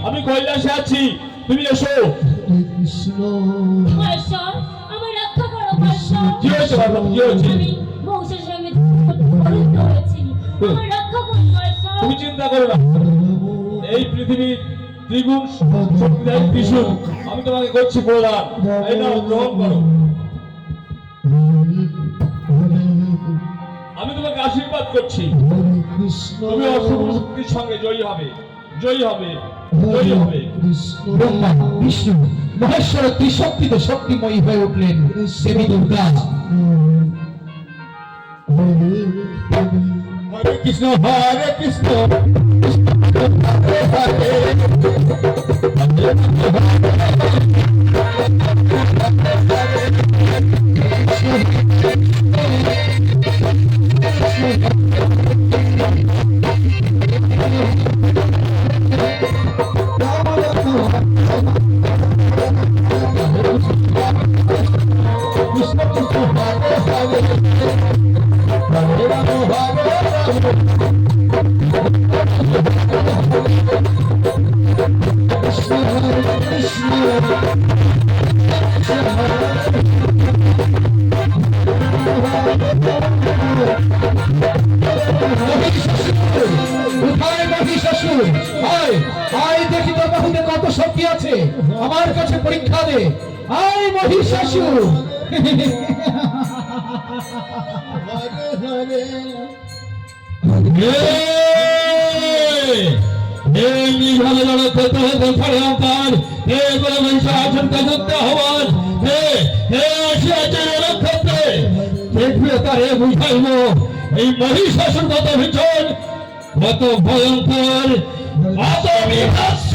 আমি কৈলাসে আছি, তুমি এসো। কৃষ্ণ মহেশ্বর, আমার রক্ষা করো মহেশ্বর। কি হয়েছে পার্বতী, কি হয়েছে? আমি মহিষের সঙ্গে পরিচিত হয়েছি, আমার রক্ষা করো মহেশ্বর। তুমি চিন্তা করো না, এই পৃথিবীর দ্বিগুণ শক্তিদায়ী ত্রিশূল আমি তোমাকে করছি প্রদান। এই নাও, গ্রহণ করো। আমি তোমাকে আশীর্বাদ করছি, কৃষ্ণ তুমি অশুভ শক্তির সঙ্গে জয়ী হবে, জয়ী হবে, জয়ী হবে। ব্রহ্মা বিষ্ণু মহেশ্বর ত্রিশক্তিতে শক্তিময়ী হয়ে উঠলেন দেবী দুর্গা। হরে কৃষ্ণ হরে কৃষ্ণ কত শক্তি আছে আমার কাছে, পরীক্ষা দে। আয় মহিষাসুর, এই মহিষাসুর কত ভীষণ, কত ভয়ঙ্কর, কত বিভৎস।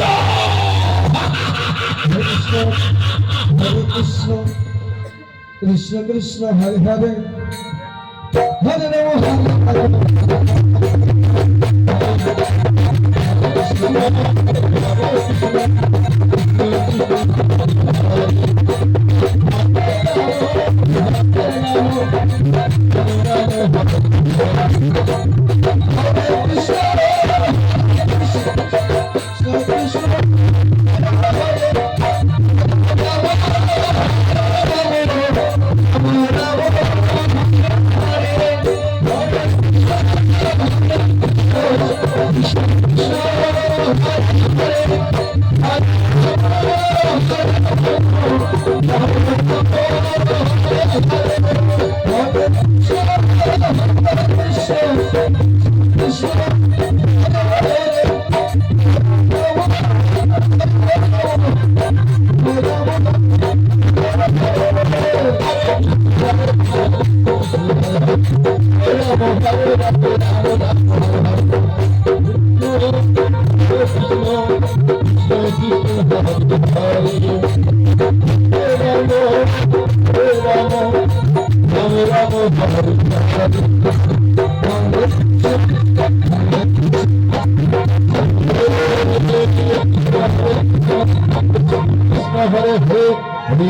কৃষ্ণ কৃষ্ণ হরে হরে হরে রাম হরে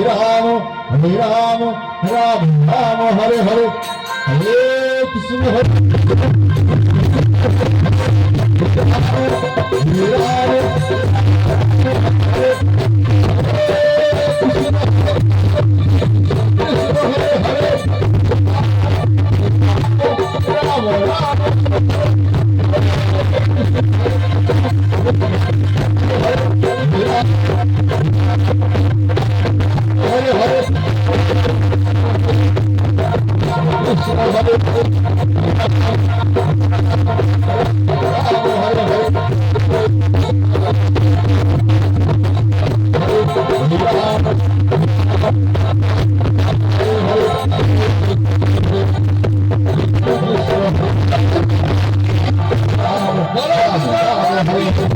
রাম হরে রাম রাম রাম হরে হরে হরে কৃষ্ণ হরে আমার